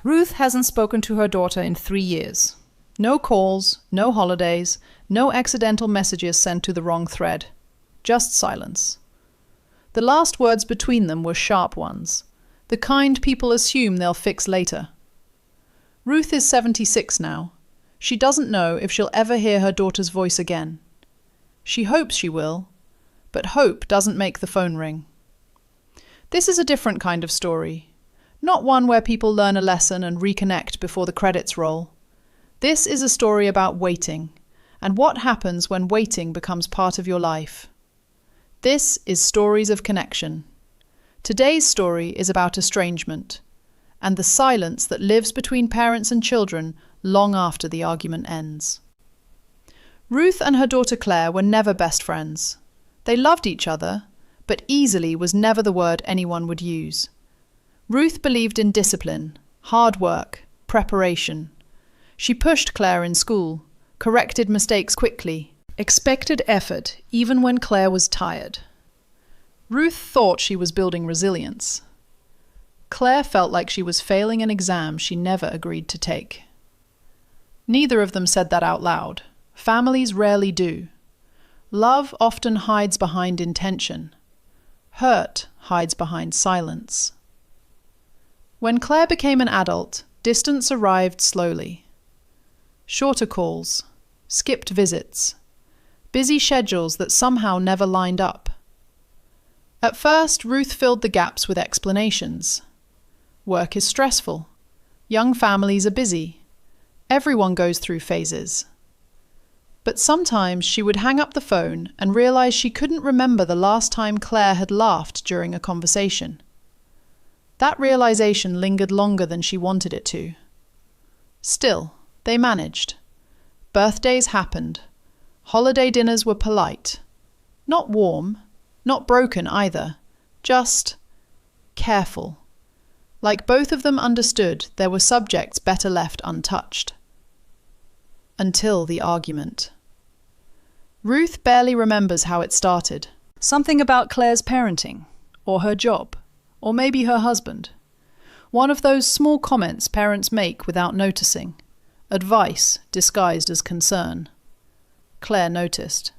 Ruth hasn't spoken to her daughter in 3 years. No calls, no holidays, no accidental messages sent to the wrong thread. Just silence. The last words between them were sharp ones, the kind people assume they'll fix later. Ruth is 76 now. She doesn't know if she'll ever hear her daughter's voice again. She hopes she will, but hope doesn't make the phone ring. This is a different kind of story, not one where people learn a lesson and reconnect before the credits roll. This is a story about waiting, and what happens when waiting becomes part of your life. This is Stories of Connection. Today's story is about estrangement, and the silence that lives between parents and children long after the argument ends. Ruth and her daughter Claire were never best friends. They loved each other, but easily was never the word anyone would use. Ruth believed in discipline, hard work, preparation. She pushed Claire in school, corrected mistakes quickly, expected effort even when Claire was tired. Ruth thought she was building resilience. Claire felt like she was failing an exam she never agreed to take. Neither of them said that out loud. Families rarely do. Love often hides behind intention. Hurt hides behind silence. When Claire became an adult, distance arrived slowly. Shorter calls, skipped visits, busy schedules that somehow never lined up. At first, Ruth filled the gaps with explanations. Work is stressful. Young families are busy. Everyone goes through phases. But sometimes she would hang up the phone and realize she couldn't remember the last time Claire had laughed during a conversation. That realization lingered longer than she wanted it to. Still, they managed. Birthdays happened. Holiday dinners were polite. Not warm, not broken either, just careful. Like both of them understood there were subjects better left untouched. Until the argument. Ruth barely remembers how it started. Something about Claire's parenting, or her job, or maybe her husband. One of those small comments parents make without noticing. Advice disguised as concern. Claire noticed.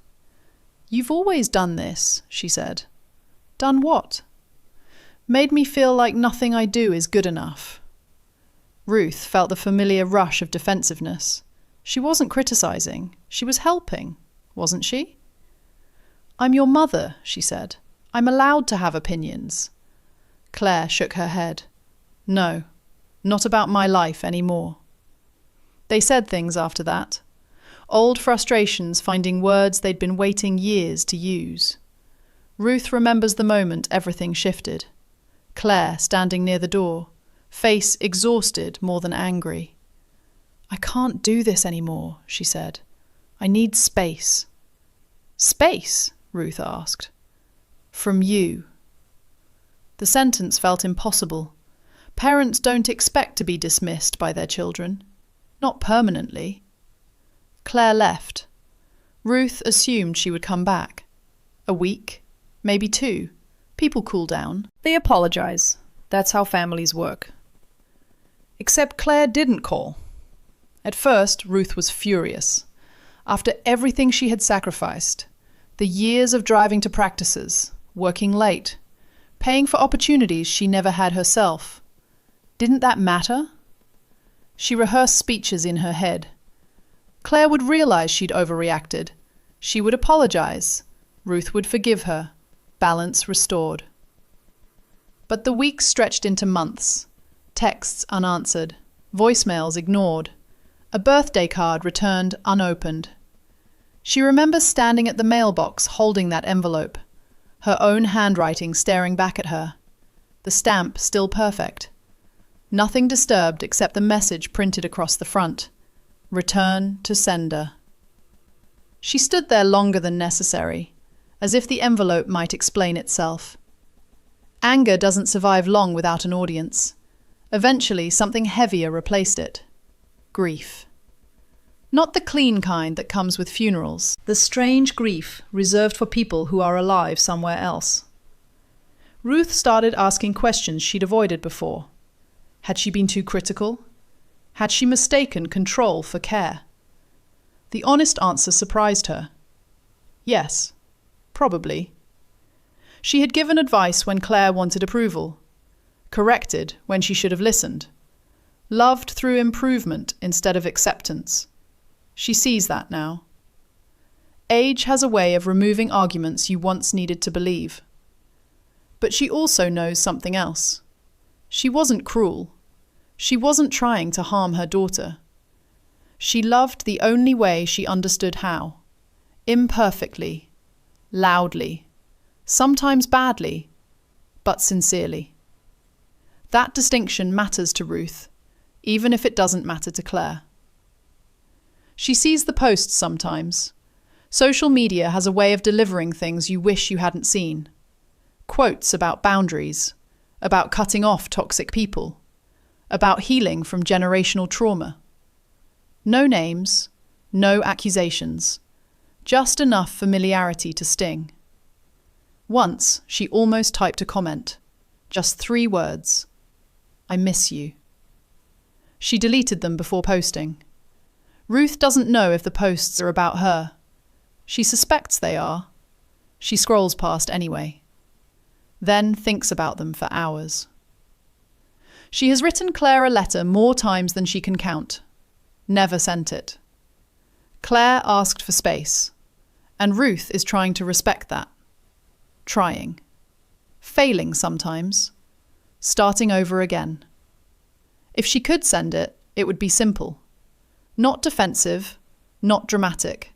"You've always done this," she said. "Done what?" "Made me feel like nothing I do is good enough." Ruth felt the familiar rush of defensiveness. She wasn't criticizing. She was helping, wasn't she? "I'm your mother," she said. "I'm allowed to have opinions." Claire shook her head. "No, not about my life anymore." They said things after that. Old frustrations finding words they'd been waiting years to use. Ruth remembers the moment everything shifted. Claire standing near the door, face exhausted more than angry. "I can't do this anymore," she said. "I need space." "Space?" Ruth asked. "From you." The sentence felt impossible. Parents don't expect to be dismissed by their children. Not permanently. Claire left. Ruth assumed she would come back. A week, maybe 2. People cool down. They apologize. That's how families work. Except Claire didn't call. At first, Ruth was furious. After everything she had sacrificed, the years of driving to practices, working late, paying for opportunities she never had herself, didn't that matter? She rehearsed speeches in her head. Claire would realize she'd overreacted. She would apologize. Ruth would forgive her. Balance restored. But the weeks stretched into months. Texts unanswered. Voicemails ignored. A birthday card returned unopened. She remembers standing at the mailbox holding that envelope, her own handwriting staring back at her. The stamp still perfect. Nothing disturbed except the message printed across the front. Return to sender. She stood there longer than necessary, as if the envelope might explain itself. Anger doesn't survive long without an audience. Eventually, something heavier replaced it. Grief. Not the clean kind that comes with funerals. The strange grief reserved for people who are alive somewhere else. Ruth started asking questions she'd avoided before. Had she been too critical? Had she mistaken control for care? The honest answer surprised her. Yes, probably. She had given advice when Claire wanted approval, corrected when she should have listened, loved through improvement instead of acceptance. She sees that now. Age has a way of removing arguments you once needed to believe. But she also knows something else. She wasn't cruel. She wasn't trying to harm her daughter. She loved the only way she understood how. Imperfectly, loudly, sometimes badly, but sincerely. That distinction matters to Ruth, even if it doesn't matter to Claire. She sees the posts sometimes. Social media has a way of delivering things you wish you hadn't seen. Quotes about boundaries, about cutting off toxic people, about healing from generational trauma. No names, no accusations, just enough familiarity to sting. Once, she almost typed a comment, just 3 words, "I miss you." She deleted them before posting. Ruth doesn't know if the posts are about her. She suspects they are. She scrolls past anyway. Then thinks about them for hours. She has written Claire a letter more times than she can count. Never sent it. Claire asked for space, and Ruth is trying to respect that. Trying. Failing sometimes. Starting over again. If she could send it, it would be simple. Not defensive, not dramatic.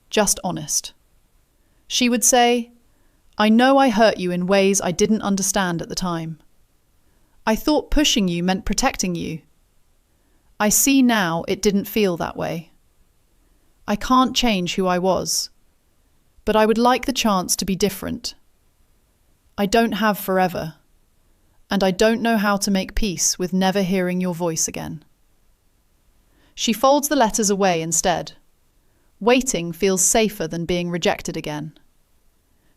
Just honest. She would say, "I know I hurt you in ways I didn't understand at the time. I thought pushing you meant protecting you. I see now it didn't feel that way. I can't change who I was, but I would like the chance to be different. I don't have forever, and I don't know how to make peace with never hearing your voice again." She folds the letters away instead. Waiting feels safer than being rejected again.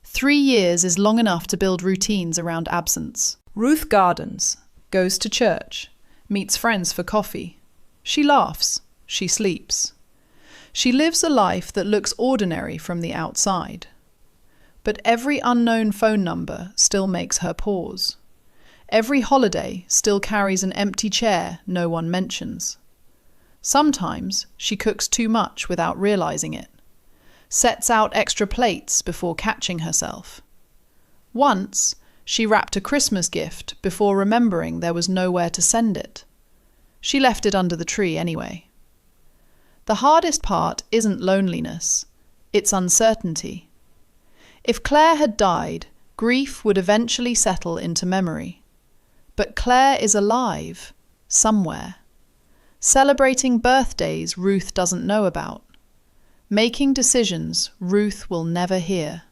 3 years is long enough to build routines around absence. Ruth gardens, goes to church, meets friends for coffee. She laughs, she sleeps. She lives a life that looks ordinary from the outside. But every unknown phone number still makes her pause. Every holiday still carries an empty chair no one mentions. Sometimes she cooks too much without realizing it. Sets out extra plates before catching herself. Once, she wrapped a Christmas gift before remembering there was nowhere to send it. She left it under the tree anyway. The hardest part isn't loneliness, it's uncertainty. If Claire had died, grief would eventually settle into memory. But Claire is alive, somewhere. Celebrating birthdays Ruth doesn't know about. Making decisions Ruth will never hear.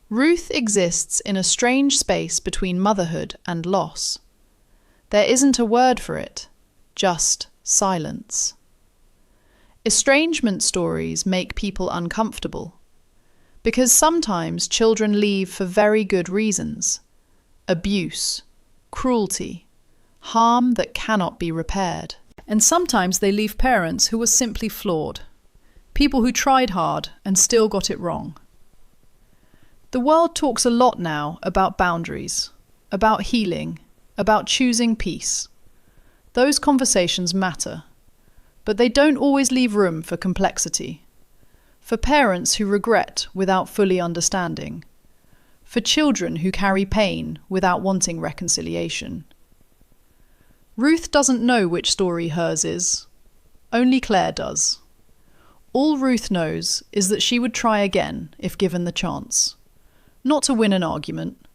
Ruth exists in a strange space between motherhood and loss. There isn't a word for it, just silence. Estrangement stories make people uncomfortable, because sometimes children leave for very good reasons. Abuse, cruelty, harm that cannot be repaired. And sometimes they leave parents who were simply flawed. People who tried hard and still got it wrong. The world talks a lot now about boundaries, about healing, about choosing peace. Those conversations matter, but they don't always leave room for complexity. For parents who regret without fully understanding. For children who carry pain without wanting reconciliation. Ruth doesn't know which story hers is. Only Claire does. All Ruth knows is that she would try again if given the chance. Not to win an argument,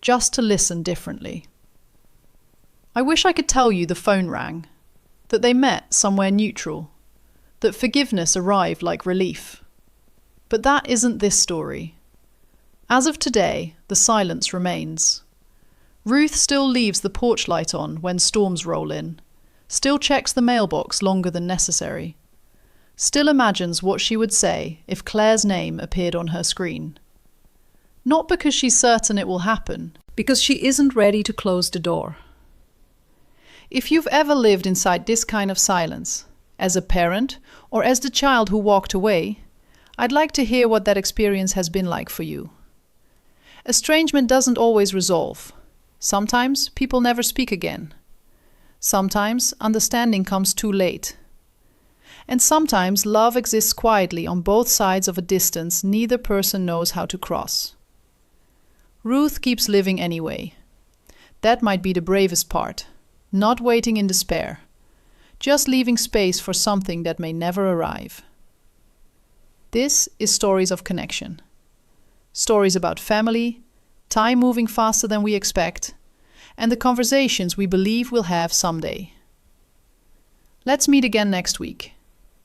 just to listen differently. I wish I could tell you the phone rang, that they met somewhere neutral, that forgiveness arrived like relief. But that isn't this story. As of today, the silence remains. Ruth still leaves the porch light on when storms roll in, still checks the mailbox longer than necessary, still imagines what she would say if Claire's name appeared on her screen. Not because she's certain it will happen, because she isn't ready to close the door. If you've ever lived inside this kind of silence, as a parent or as the child who walked away, I'd like to hear what that experience has been like for you. Estrangement doesn't always resolve. Sometimes people never speak again. Sometimes understanding comes too late. And sometimes love exists quietly on both sides of a distance neither person knows how to cross. Ruth keeps living anyway. That might be the bravest part, not waiting in despair, just leaving space for something that may never arrive. This is Stories of Connection. Stories about family, time moving faster than we expect, and the conversations we believe we'll have someday. Let's meet again next week.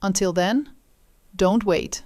Until then, don't wait.